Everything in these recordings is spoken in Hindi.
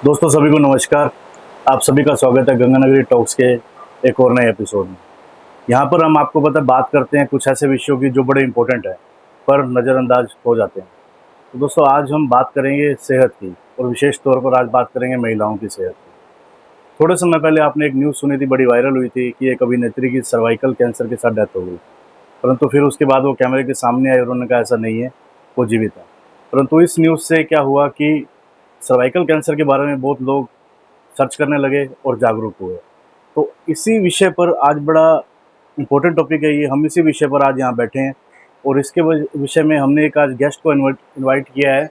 दोस्तों सभी को नमस्कार। आप सभी का स्वागत है गंगानगरी टॉक्स के एक और नए एपिसोड में। यहाँ पर हम आपको बात करते हैं कुछ ऐसे विषयों की जो बड़े इंपॉर्टेंट है पर नज़रअंदाज हो जाते हैं। तो दोस्तों आज हम बात करेंगे सेहत की और विशेष तौर पर आज बात करेंगे महिलाओं की सेहत की। थोड़े समय पहले आपने एक न्यूज़ सुनी थी, बड़ी वायरल हुई थी कि एक अभिनेत्री की सर्वाइकल कैंसर के साथ डेथ हो गई। परंतु फिर उसके बाद वो कैमरे के सामने आए और उन्होंने कहा ऐसा नहीं है, वो जीवित है। परंतु इस न्यूज़ से क्या हुआ कि सर्वाइकल कैंसर के बारे में बहुत लोग सर्च करने लगे और जागरूक हुए। तो इसी विषय पर आज बड़ा इम्पोर्टेंट टॉपिक है ये, हम इसी विषय पर आज यहाँ बैठे हैं और इसके विषय में हमने एक आज गेस्ट को इनवाइट किया है,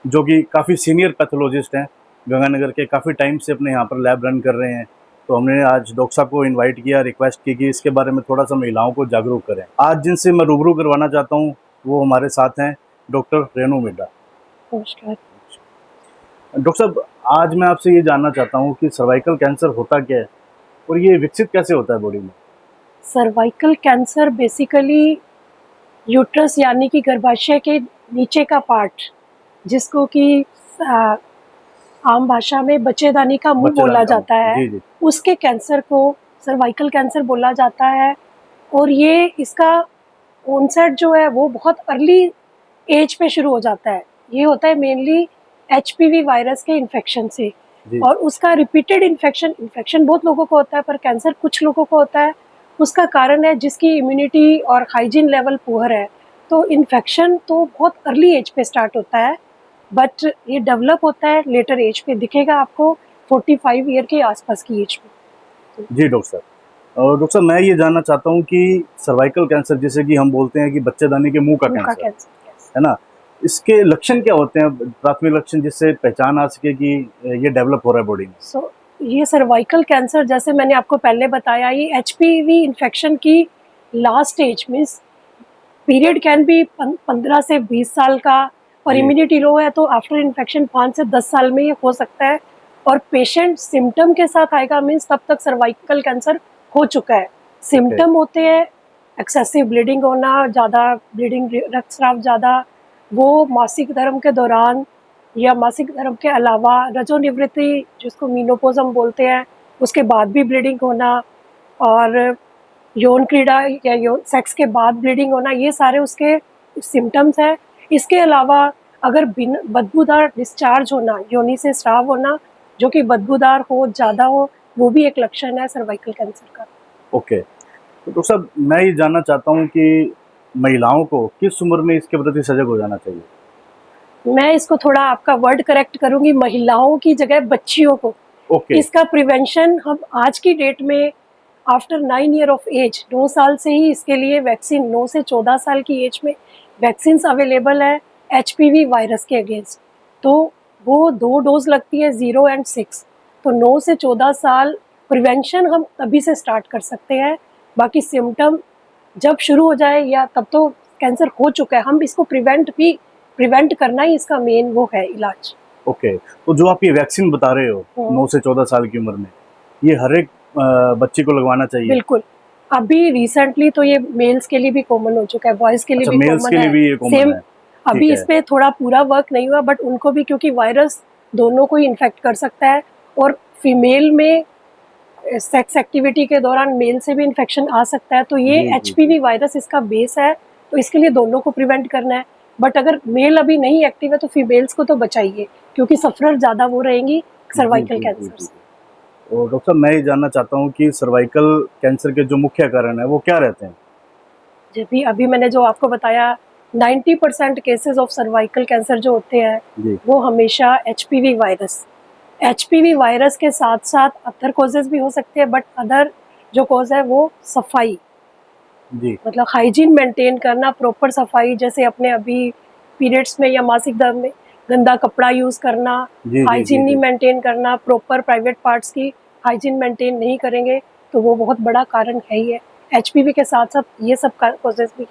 जो कि काफ़ी सीनियर पैथोलॉजिस्ट हैं, गंगानगर के, काफ़ी टाइम से अपने यहाँ पर लैब रन कर रहे हैं। तो हमने आज डॉक्टर साहब को इनवाइट किया, रिक्वेस्ट की कि इसके बारे में थोड़ा सा महिलाओं को जागरूक करें। आज जिनसे मैं रूबरू करवाना चाहता हूँ वो हमारे साथ हैं डॉक्टर रेणु मिड्डा। नमस्कार। डॉक्टर साहब, आज मैं आपसे ये जानना चाहता हूँ कि सर्वाइकल कैंसर होता क्या है और ये विकसित कैसे होता है बॉडी में? सर्वाइकल कैंसर बेसिकली यूट्रस यानी कि गर्भाशय के नीचे का पार्ट, जिसको कि आम भाषा में बच्चेदानी का मुंह बोला जाता है, जी जी। उसके कैंसर को सर्वाइकल कैंसर बोला जाता है। और ये इसका ऑनसेट जो है वो बहुत अर्ली एज पे शुरू हो जाता है। ये होता है मेनली एचपीवी वायरस के इन्फेक्शन से। जी। और उसका रिपीटेड इन्फेक्शन बहुत लोगों को होता है, पर कैंसर कुछ लोगों को होता है। उसका कारण है जिसकी इम्यूनिटी और हाइजीन लेवल पुअर है। तो इन्फेक्शन तो बहुत अर्ली एज पे स्टार्ट होता है, बट ये डेवलप होता है लेटर एज पे, दिखेगा आपको 45 ईयर के आसपास की एज पे। जी डॉक्टर साहब, और डॉक्टर साहब मैं ये जानना चाहता हूँ कि सर्वाइकल कैंसर, जिसे कि हम बोलते हैं कि बच्चेदानी के मुंह का कैंसर, है ना, इसके लक्षण क्या होते हैं, प्राथमिक लक्षण जिससे पहचान आ सके कि ये डेवलप हो रहा है बॉडी में? ये सर्वाइकल कैंसर, जैसे मैंने आपको पहले बताया, ये एचपीवी इन्फेक्शन की last age means period can be 15 से 20 साल का, और इम्यूनिटी लो है तो आफ्टर इन्फेक्शन 5 से 10 साल में ये हो सकता है। और पेशेंट सिम्टम के साथ आएगा मीन्स तब तक सर्वाइकल कैंसर हो चुका है। सिम्टम होते हैं एक्सेसिव ब्लीडिंग होना, ज़्यादा ब्लीडिंग, रक्तस्राव ज़्यादा, वो मासिक धर्म के दौरान या मासिक धर्म के अलावा, रजोनिवृत्ति जिसको मीनोपॉज हम बोलते हैं, उसके बाद भी ब्लीडिंग होना, और यौन क्रीड़ा या यौन सेक्स के बाद ब्लीडिंग होना, ये सारे उसके सिम्टम्स हैं। इसके अलावा अगर बदबूदार डिस्चार्ज होना, योनि से स्राव होना जो कि बदबूदार हो, ज़्यादा हो, वो भी एक लक्षण है सर्वाइकल कैंसर का। ओके, तो डॉक्टर साहब मैं ये जानना चाहता हूँ कि महिलाओं को किस उम्र में इसके प्रति सजग हो जाना चाहिए? मैं इसको थोड़ा आपका वर्ड करेक्ट करूँगी, महिलाओं की जगह बच्चियों को। इसका प्रिवेंशन हम आज की डेट में आफ्टर 9 ईयर ऑफ एज, 9 साल से ही इसके लिए वैक्सीन, 9 से 14 साल की एज में वैक्सीन्स अवेलेबल है एचपीवी वायरस के अगेंस्ट। तो वो 2 डोज लगती है, 0 एंड 6। तो 9 से 14 साल प्रिवेंशन हम तभी से स्टार्ट कर सकते हैं। बाकी सिम्टम जब शुरू हो जाए या तब तो कैंसर हो चुका है, हम इसको प्रिवेंट करना ही इसका मेन वो है इलाज। ओके, तो जो आप ये वैक्सीन बता रहे हो 9 से 14 साल की उम्र में, ये हर एक बच्ची को लगवाना चाहिए? बिल्कुल। अभी रिसेंटली तो ये मेल्स के लिए भी कॉमन हो चुका है, बॉयज़ के लिए अच्छा, भी मेल्स कॉमन के लिए है। भी ये कॉमन सेम है। अभी इस पे थोड़ा पूरा वर्क नहीं हुआ, बट उनको भी, क्योंकि वायरस दोनों को ही इन्फेक्ट कर सकता है, और फीमेल में सेक्स एक्टिविटी के दौरान मेल से भी इन्फेक्शन आ सकता है। तो ये एचपीवी वायरस इसका बेस है, तो इसके लिए दोनों को प्रिवेंट करना है। बट अगर मेल अभी नहीं एक्टिव है तो फीमेल्स को तो बचाइए, क्योंकि सफरर ज़्यादा वो रहेंगी सर्वाइकल कैंसर से। और डॉक्टर साहब मैं ये जानना चाहता हूँ कि सर्वाइकल कैंसर के जो मुख्य कारण है वो क्या रहते हैं? जब भी अभी मैंने जो आपको बताया, 90% केसेस ऑफ सर्वाइकल कैंसर जो होते हैं वो हमेशा एचपीवी वायरस के साथ साथ अदर कॉजेज भी हो सकते हैं, बट अदर जो कॉज है वो सफाई, मतलब हाइजीन मेंटेन करना, प्रॉपर सफाई, जैसे अपने अभी पीरियड्स में या मासिक धर्म में गंदा कपड़ा यूज़ करना, हाइजीन नहीं मेंटेन करना, प्रॉपर प्राइवेट पार्ट्स की हाइजीन मेंटेन नहीं करेंगे, तो वो बहुत बड़ा कारण है ही है। एचपीवी के साथ साथ ये सब कॉजेज भी।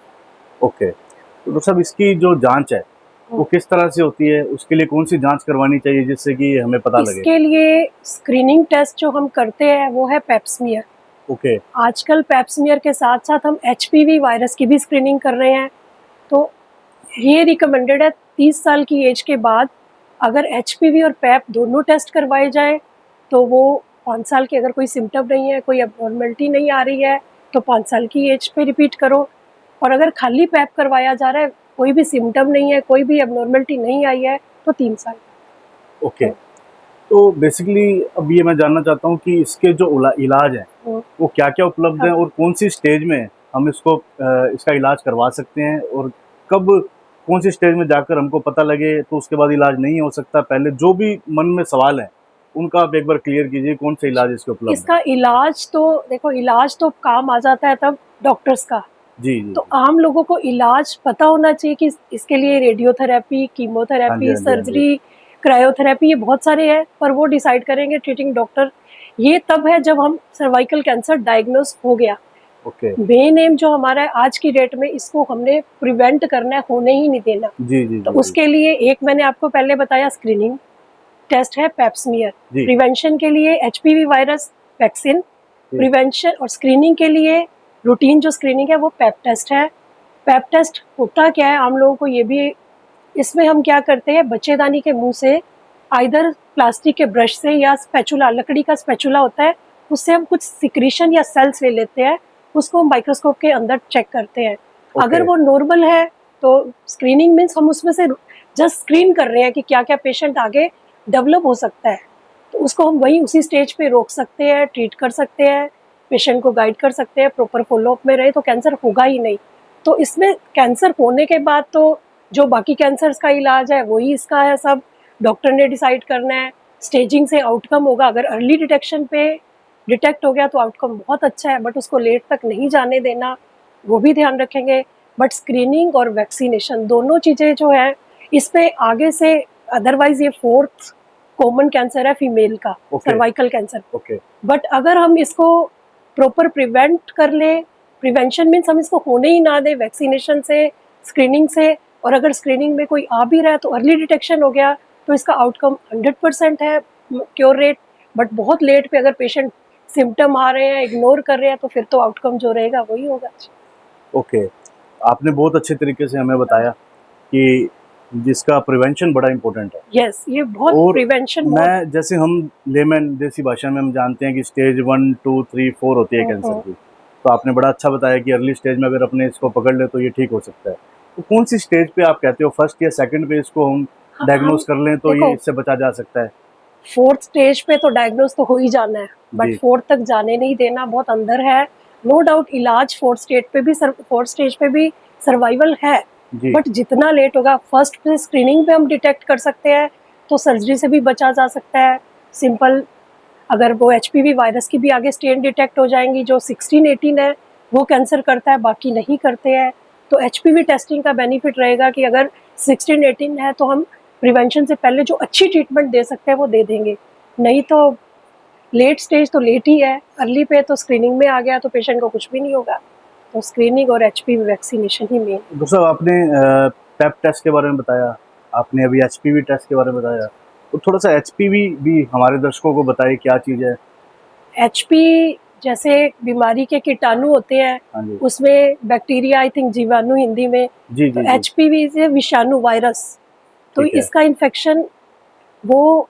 ओके, तो डॉक्टर साहब इसकी जो जांच है वो किस तरह से होती है, उसके लिए कौन सी जांच करवानी चाहिए जिससे कि हमें पता लगे? इसके लिए स्क्रीनिंग टेस्ट जो हम करते हैं वो है पेप्समियर। ओके, आजकल पेप्समियर के साथ साथ हम एचपीवी वायरस की भी स्क्रीनिंग कर रहे हैं। तो ये रिकमेंडेड है 30 साल की एज के बाद अगर HPV और पैप दोनों टेस्ट करवाए जाए तो वो 5 साल की, अगर कोई सिम्टम नहीं है, कोई एबनॉर्मलिटी नहीं आ रही है तो 5 साल की एज पे रिपीट करो। और अगर खाली पैप करवाया जा रहा है, कोई भी सिम्टम नहीं है, कोई भी एबनॉर्मलिटी नहीं आई है, तो 3 साल। ओके, तो बेसिकली अब ये मैं जानना चाहता हूँ कि इसके जो इलाज हैं हम्म, वो क्या-क्या उपलब्ध हैं अब और कौन-सी स्टेज में हम इसको इसका इलाज करवा सकते हैं, और कब कौन-सी स्टेज में जाकर हमको पता लगे तो उसके बाद इलाज नहीं हो सकता? पहले जो भी मन में सवाल हैं, उनका आप एक बार क्लियर कीजिए, कौन से इलाज इसके उपलब्ध हैं? इसका इलाज तो देखो, इलाज तो काम आ जाता है तब डॉक्टर्स का। जी, जी, तो जी। आम लोगों को इलाज पता होना चाहिए कि इसके लिए रेडियोथेरेपी, हाँ जी, कीमोथेरेपी, हाँ जी, हाँ जी। सर्जरी, क्रायोथेरेपी, ये बहुत सारे हैं, पर वो डिसाइड करेंगे ट्रीटिंग डॉक्टर। ये तब है जब हम सर्वाइकल कैंसर डायग्नोस हो गया। ओके। मेन एम जो हमारा है आज की डेट में, इसको हमने प्रिवेंट करना है, होने ही नहीं देना। जी, जी, तो जी, जी। उसके लिए एक मैंने आपको पहले बताया स्क्रीनिंग टेस्ट है पेप स्मीयर। जी, प्रिवेंशन के लिए HPV वायरस वैक्सीन, जी। प्रिवेंशन और स्क्रीनिंग के लिए रूटीन जो स्क्रीनिंग है वो पेप टेस्ट है। पेप टेस्ट होता क्या है, आम लोगों को ये भी, इसमें हम क्या करते हैं, बच्चेदानी के मुंह से आइदर प्लास्टिक के ब्रश से या स्पैचुला, लकड़ी का स्पैचुला होता है, उससे हम कुछ सिक्रीशन या सेल्स ले लेते हैं, उसको हम माइक्रोस्कोप के अंदर चेक करते हैं। अगर ओके, वो नॉर्मल है तो स्क्रीनिंग मीन्स हम उसमें से जस्ट स्क्रीन कर रहे हैं कि क्या क्या पेशेंट आगे डेवलप हो सकता है, तो उसको हम वहीं उसी स्टेज पे रोक सकते हैं, ट्रीट कर सकते हैं, पेशेंट को गाइड कर सकते हैं, प्रॉपर फॉलोअप में रहे तो कैंसर होगा ही नहीं। तो इसमें कैंसर होने के बाद तो जो बाकी कैंसर्स का इलाज है वही इसका है, सब डॉक्टर ने डिसाइड करना है। स्टेजिंग से आउटकम होगा, अगर अर्ली डिटेक्शन पे डिटेक्ट हो गया तो आउटकम बहुत अच्छा है, बट उसको लेट तक नहीं जाने देना, वो भी ध्यान रखेंगे। बट स्क्रीनिंग और वैक्सीनेशन दोनों चीज़ें जो है इस पे आगे से, अदरवाइज ये 4th कॉमन कैंसर है फीमेल का, okay, cervical cancer. Okay. But अगर हम इसको प्रॉपर प्रिवेंट कर ले, प्रिवेंशन मीन्स हम इसको होने ही ना दें, वैक्सीनेशन से, स्क्रीनिंग से, और अगर स्क्रीनिंग में कोई आ भी रहा है तो अर्ली डिटेक्शन हो गया तो इसका आउटकम 100% है, क्योर रेट। बट बहुत लेट पे अगर पेशेंट सिम्टम आ रहे हैं, इग्नोर कर रहे हैं, तो फिर तो आउटकम जो रहेगा वही होगा। ओके, आपने बहुत अच्छे तरीके से हमें बताया कि जिसका प्रिवेंशन बड़ा इम्पोर्टेंट है। यस, ये बहुत और प्रिवेंशन बहुत। मैं, जैसे हम लेमन देसी भाषा में हम जानते हैं कि स्टेज 1, 2, 3, 4 होती है कैंसर की। तो आपने बड़ा अच्छा बताया कि अर्ली स्टेज में अगर अपने इसको पकड़ ले तो ये ठीक हो सकता है। तो कौन-सी स्टेज पे आप कहते हो, फर्स्ट या सेकंड पे इसको हम हम डायग्नोज़ कर लें तो ये देखो, इससे बचा जा सकता है? 4th स्टेज पे तो डायग्नोज तो हो ही जाना है, बट जी, 4th तक जाने नहीं देना, बहुत अंदर है। नो डाउट इलाज 4th स्टेज पे भी, 4th स्टेज पे भी सर्वाइवल है, जी, बट जितना लेट होगा, फर्स्ट पे स्क्रीनिंग पे हम डिटेक्ट कर सकते हैं तो सर्जरी से भी बचा जा सकता है। सिंपल, अगर वो HPV वायरस की भी आगे स्टेन डिटेक्ट हो जाएंगी, जो 16-18 है वो कैंसर करता है, बाकी नहीं करते हैं। तो HPV टेस्टिंग का बेनिफिट रहेगा कि अगर 16-18 है तो हम प्रिवेंशन से पहले जो अच्छी ट्रीटमेंट दे सकते हैं वो दे देंगे। नहीं तो लेट स्टेज तो लेट ही है, अर्ली पे तो स्क्रीनिंग में आ गया तो पेशेंट को कुछ भी नहीं होगा। तो स्क्रीनिंग और HPV वैक्सीनेशन ही मेन। डॉक्टर साहब, आपने पेप टेस्ट के बारे में बताया, आपने अभी एचपीवी टेस्ट के बारे में बताया, तो थोड़ा-सा एचपीवी भी हमारे दर्शकों को बताइए क्या चीज़ है? HP जैसे बीमारी के कीटाणु होते हैं, हाँ जी। उसमें बैक्टीरिया, आई थिंक जीवाणु हिंदी में, जी, तो जी, जी। HPV से विषाणु वायरस। तो ठीक है। इसका इन्फेक्शन, वो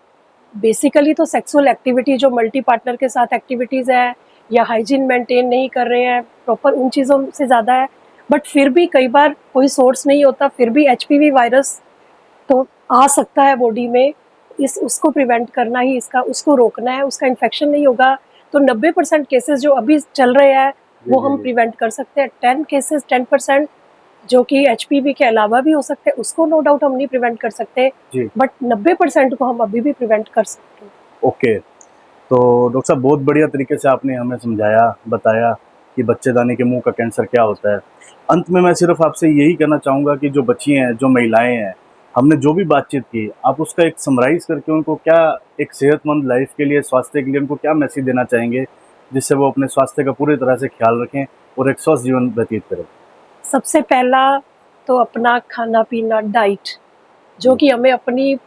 बेसिकली तो सेक्सुअल एक्टिविटी जो मल्टी पार्टनर के साथ एक्टिविटीज़ है या हाइजीन मेंटेन नहीं कर रहे हैं प्रॉपर, उन चीज़ों से ज़्यादा है। बट फिर भी कई बार कोई सोर्स नहीं होता, फिर भी HPV वायरस तो आ सकता है बॉडी में। उसको प्रिवेंट करना ही इसका, उसको रोकना है, उसका इन्फेक्शन नहीं होगा तो 90% केसेस जो अभी चल रहे हैं जी, वो जी, हम जी। प्रिवेंट कर सकते हैं। 10% जो कि HPV के अलावा भी हो सकते हैं, उसको नो डाउट हम नहीं प्रिवेंट कर सकते, जी, बट 90% को हम अभी भी प्रिवेंट कर सकते हैं। ओके। तो डॉक्टर साहब, बहुत बढ़िया तरीके से आपने हमें समझाया, बताया कि बच्चेदानी के मुँह का कैंसर क्या होता है। अंत में मैं सिर्फ़ आपसे यही कहना चाहूँगा कि जो बच्ची हैं, जो महिलाएँ हैं, हमने जो भी बातचीत की, आप उसका एक समराइज़ करके उनको क्या, एक सेहतमंद लाइफ़ के लिए, स्वास्थ्य के लिए उनको क्या मैसेज देना चाहेंगे, जिससे वो अपने स्वास्थ्य का पूरी तरह से ख़्याल रखें और एक स्वस्थ जीवन व्यतीत करें? सबसे पहला तो अपना खाना-पीना, डाइट, जो जी, कि हमें अपनी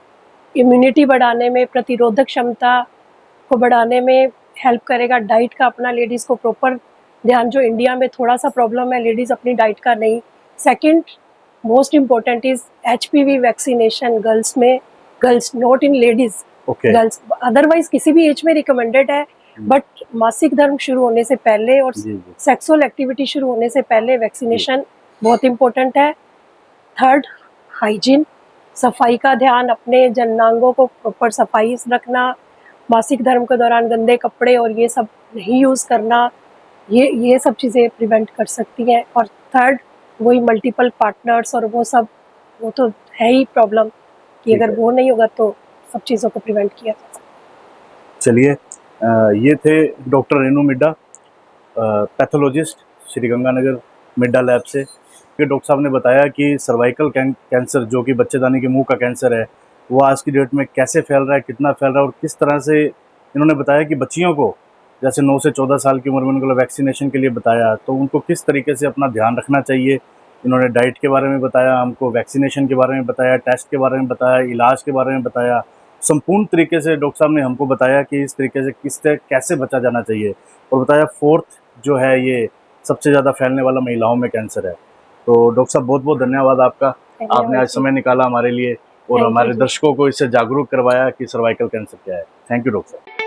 इम्यूनिटी बढ़ाने में, प्रतिरोधक क्षमता को बढ़ाने में हेल्प करेगा। डाइट का अपना लेडीज़ को प्रॉपर ध्यान, जो इंडिया में थोड़ा-सा प्रॉब्लम है लेडीज़ अपनी डाइट का नहीं। Second most important is HPV vaccination girls में, girls, not in ladies, okay. Girls. Otherwise किसी भी एज में रिकमेंडेड है, बट मासिक धर्म शुरू होने से पहले और जी जी सेक्सुअल एक्टिविटी शुरू होने से पहले वैक्सीनेशन बहुत इंपॉर्टेंट है। थर्ड, हाइजीन, सफाई का ध्यान, अपने जननांगों को प्रॉपर सफाई से रखना, मासिक धर्म के दौरान गंदे कपड़े और ये सब नहीं यूज़ करना, ये सब चीज़ें प्रिवेंट कर सकती हैं। और थर्ड, वही मल्टीपल पार्टनर्स और वो सब, वो तो है ही प्रॉब्लम कि ठीक अगर है। वो नहीं होगा तो सब चीज़ों को प्रिवेंट किया जा सकता चलिए, ये थे doctor Renu Midda, pathologist, Sri Ganganagar Midda lab से। कि डॉक्टर साहब ने बताया कि सर्वाइकल कैंसर, जो कि बच्चेदानी के मुंह का कैंसर है, वो आज की डेट में कैसे फैल रहा है, कितना फैल रहा है, और किस तरह से इन्होंने बताया कि बच्चियों को जैसे 9 से 14 साल की उम्र में उनको वैक्सीनेशन के लिए बताया, तो उनको किस तरीके से अपना ध्यान रखना चाहिए। इन्होंने डाइट के बारे में बताया हमको, वैक्सीनेशन के बारे में बताया, टेस्ट के बारे में बताया, इलाज के बारे में बताया। संपूर्ण तरीके से डॉक्टर साहब ने हमको बताया कि इस तरीके से कैसे बचा जाना चाहिए, और बताया फोर्थ जो है ये सबसे ज़्यादा फैलने वाला महिलाओं में कैंसर है। तो डॉक्टर साहब बहुत बहुत धन्यवाद आपका, है। आपने आज समय निकाला हमारे लिए और Thank you हमारे जी। दर्शकों को इससे जागरूक करवाया कि सर्वाइकल कैंसर क्या है। थैंक यू डॉक्टर साहब।